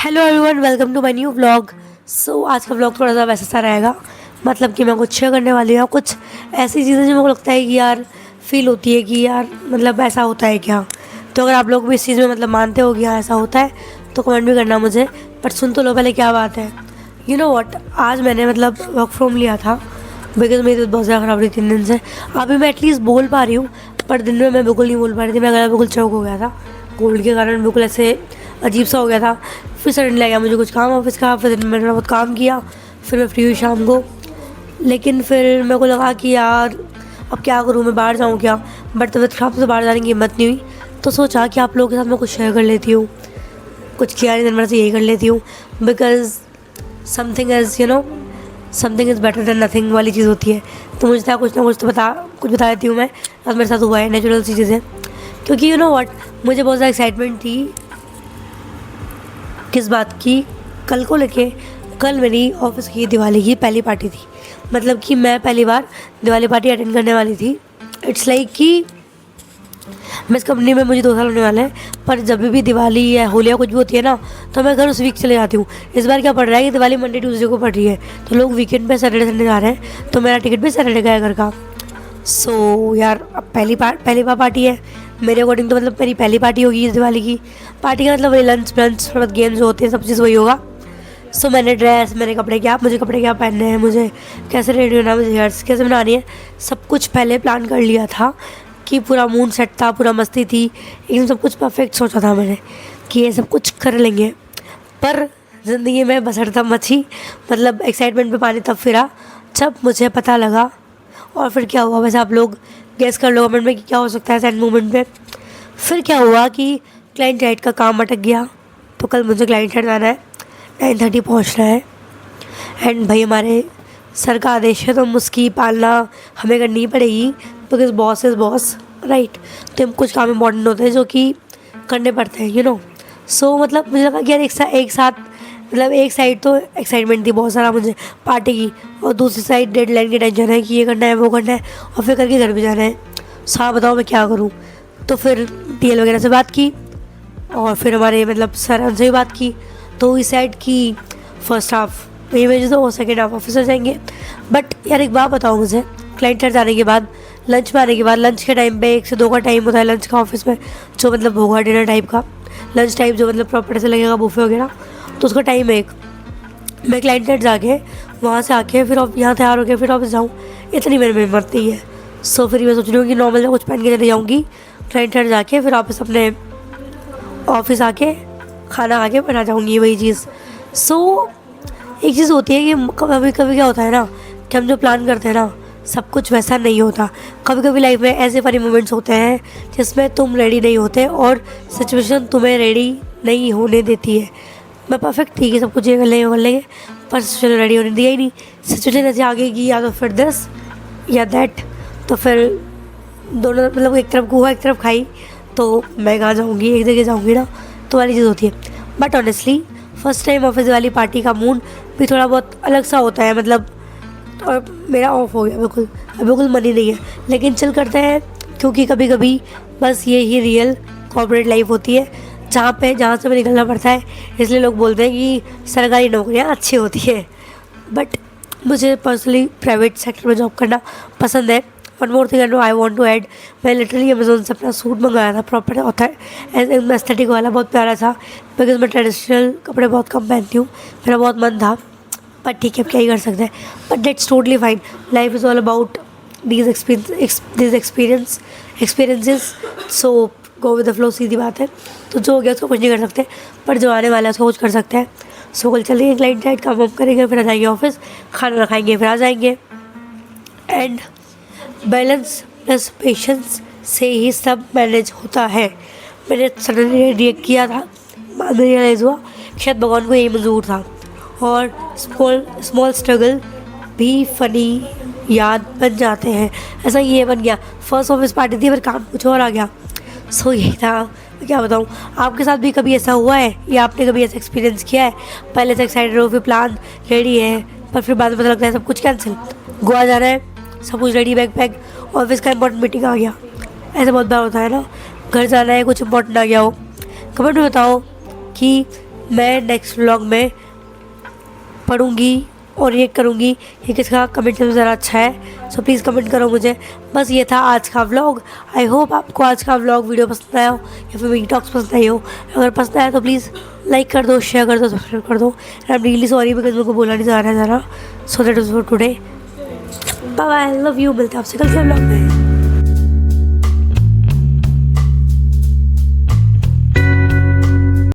Hello everyone, welcome to my new vlog. आज का vlog थोड़ा सा वैसा सा रहेगा। मतलब कि मैं कुछ शेयर करने वाली हूँ, कुछ ऐसी चीज़ें जो मेरे को लगता है कि यार फील होती है कि यार मतलब ऐसा होता है क्या। तो अगर आप लोग भी इस चीज़ में मतलब मानते हो कि हाँ ऐसा होता है तो कमेंट भी करना मुझे। बट सुन तो लो पहले क्या बात है। यू नो व्हाट, आज मैंने मतलब वर्क फ्रॉम लिया था बिकॉज मेरी तो बहुत ज़्यादा ख़राब रही 3 दिन से। अभी मैं एटलीस्ट बोल पा रही हूँ, पर दिन में मैं बिल्कुल नहीं बोल पा रही थी। मैं गला बिल्कुल चौक हो गया था, कोल्ड के कारण बिल्कुल ऐसे अजीब सा हो गया था। फिर सडनली लगा मुझे कुछ काम ऑफिस का, फिर दिन में मैंने बहुत काम किया, फिर मैं फ्री हुई शाम को। लेकिन फिर मेरे को लगा कि यार अब क्या करूँ, मैं बाहर जाऊँ क्या। बट तबीयत खराब से बाहर जाने की हिम्मत नहीं हुई, तो सोचा कि आप लोगों के साथ मैं कुछ शेयर कर लेती हूँ। कुछ किया नहीं, दिन भर से यही कर लेती हूँ because something is something is better than nothing वाली चीज़ होती है। तो मुझे था कुछ ना कुछ तो कुछ बता देती हूँ मैं। आज मेरे साथ हुआ है नेचुरल सी चीज़ें, क्योंकि यू नो व्हाट, मुझे बहुत ज़्यादा एक्साइटमेंट थी किस बात की, कल को लेके। कल मेरी ऑफिस की दिवाली की पहली पार्टी थी। मतलब कि मैं पहली बार दिवाली पार्टी अटेंड करने वाली थी। इट्स लाइक कि मैं इस कंपनी में मुझे 2 साल होने वाले हैं, पर जब भी दिवाली या होली या कुछ भी होती है ना, तो मैं घर उस वीक चले जाती हूँ। इस बार क्या पड़ रहा है कि दिवाली मंडे ट्यूसडे को पड़ रही है, तो लोग वीकेंड पे सैटरडे संडे जा रहे हैं, तो मेरा टिकट भी सैटरडे का है घर का। यार अब पहली बार पार्टी है मेरे अकॉर्डिंग, तो मतलब मेरी पहली पार्टी होगी इस दिवाली की। पार्टी का मतलब वही लंच ब्रंच थोड़ा गेम्स जो होते हैं सब चीज़ वही होगा। मैंने कपड़े क्या, मुझे कपड़े क्या पहनने हैं, मुझे कैसे रेडी होना है, मुझे हेयर्स कैसे बनानी है, सब कुछ पहले प्लान कर लिया था। कि पूरा मूड सेट था, पूरा मस्ती थी, एकदम सब कुछ परफेक्ट सोचा था मैंने कि ये सब कुछ कर लेंगे। पर ज़िंदगी में बसरता मची, मतलब एक्साइटमेंट पे पानी तब फिरा जब मुझे पता लगा। और फिर क्या हुआ, वैसे आप लोग गेस कर लो कमेंट में कि क्या हो सकता है सैड मोमेंट पे। फिर क्या हुआ कि क्लाइंट साइड का काम अटक गया, तो कल मुझे क्लाइंट साइड जाना है, 9:30 पहुँचना है। एंड भाई हमारे सर का आदेश है तो हम उसकी पालना हमें करनी पड़ेगी because boss is boss, right. तो हम कुछ काम इम्पॉर्टेंट होते हैं जो कि करने पड़ते हैं, मतलब मुझे लगा कि यार एक साथ मतलब एक साइड तो एक्साइटमेंट थी बहुत सारा मुझे पार्टी की, और दूसरी साइड डेडलाइन की टेंशन है कि ये करना है वो करना है, और फिर करके घर भी जाना है। हाँ बताओ मैं क्या करूँ। तो फिर टीएल वगैरह से बात की, और फिर हमारे मतलब सर उनसे भी बात की। तो इस साइड की फर्स्ट हाफ वही भेज दो, सेकेंड हाफ ऑफिस जाएंगे। बट यार एक बात बताओ मुझे, क्लाइंट साइड जाने के बाद लंच में आने के बाद, लंच के टाइम पे 1 से 2 का टाइम होता है लंच का ऑफिस में, जो मतलब होगा डिनर टाइप का लंच टाइप, जो मतलब प्रॉपर से लगेगा बुफे वगैरह, तो उसका टाइम है 1। मैं क्लाइंट साइड जाके वहाँ से आके फिर यहाँ तैयार होकर फिर ऑफिस जाऊँ, इतनी मेरे में हिम्मत नहीं है। फिर मैं सोच रही हूँ कि नॉर्मल में कुछ पहन के चले जाऊँगी, क्लाइंट साइड जाके फिर वापस अपने ऑफिस आके खाना खा के बना जाऊँगी वही चीज़। एक चीज़ होती है कि कभी कभी क्या होता है ना कि हम जो प्लान करते हैं ना सब कुछ वैसा नहीं होता। कभी कभी लाइफ में ऐसे फनी मोमेंट्स होते हैं जिसमें तुम रेडी नहीं होते और सिचुएशन तुम्हें रेडी नहीं होने देती है। मैं परफेक्ट थी कि सब कुछ ये कर लेंगे, पर सिचुएशन रेडी होने दिया ही नहीं। सिचुएशन ऐसे आगे की या तो फिर दिस या दैट, तो फिर दोनों मतलब एक तरफ गुआ एक तरफ खाई, तो मैं कहाँ जाऊँगी, एक जगह जाऊँगी ना, तो वाली चीज़ होती है। But honestly first time office वाली पार्टी का मूड भी थोड़ा बहुत अलग सा होता है, मतलब और मेरा ऑफ हो गया बिल्कुल मन ही नहीं है। लेकिन चल करते हैं, क्योंकि कभी कभी बस ये ही रियल कॉर्पोरेट लाइफ होती है जहाँ से हमें निकलना पड़ता है। इसलिए लोग बोलते हैं कि सरकारी नौकरियाँ अच्छी होती है, बट मुझे पर्सनली प्राइवेट सेक्टर में जॉब करना पसंद है। One more thing I want to add, मैं लिटरली अमेज़ोन से अपना सूट मंगाया था, प्रॉपर होता है एस्थेटिक वाला, बहुत प्यारा था। बिकॉज मैं ट्रेडिशनल कपड़े बहुत कम पहनती हूँ, मेरा बहुत मन था, पर ठीक है क्या ही कर सकते हैं। But that's totally fine, life is all about these experiences. So go with the flow, सीधी बात है। तो जो हो गया उसको कुछ नहीं कर सकते, पर जो आने वाला है उसको कुछ कर सकते हैं। कल चलेंगे क्लाइंट साइड, काम वाम करेंगे, फिर आ जाएंगे ऑफिस, खाना खाएंगे, फिर आ जाएंगे। एंड बैलेंस प्लस पेशेंस से ही सब मैनेज होता है। मैंने सडनली रिएक्ट किया था, बाद में रियलाइज़ हुआ शायद भगवान को यही मंजूर था। और स्मॉल स्ट्रगल भी फ़नी याद बन जाते हैं, ऐसा ये बन गया। फर्स्ट ऑफिस पार्टी थी, फिर काम कुछ और आ गया। यही था, मैं क्या बताऊँ। आपके साथ भी कभी ऐसा हुआ है या आपने कभी ऐसा एक्सपीरियंस किया है, पहले से एक्साइटेड हो, फिर प्लान रेडी है, पर फिर बाद में पता लगता है सब कुछ कैंसिल, गोवा जाना है, सब कुछ रेडी, बैग ऑफिस का इंपॉर्टेंट मीटिंग आ गया। ऐसा बहुत बार होता है ना, घर जाना है, कुछ इंपॉर्टेंट आ गया हो। कमेंट में बताओ कि मैं नेक्स्ट व्लॉग में पढ़ूँगी और ये करूँगी कि किसका कमेंट ज़रा अच्छा है। सो प्लीज़ कमेंट करो मुझे। बस ये था आज का व्लॉग। आई होप आपको आज का व्लॉग वीडियो पसंद आया हो या फिर मेरी टॉक्स पसंद आई हो। अगर पसंद आया तो प्लीज़ लाइक कर दो, शेयर कर दो, सब्सक्राइब कर दो। And I am really sorry because मेरे को बोला नहीं जा रहा है ज़रा। So that is for today. Bye bye, love you. मिलते हैं आपसे कल के व्लॉग में।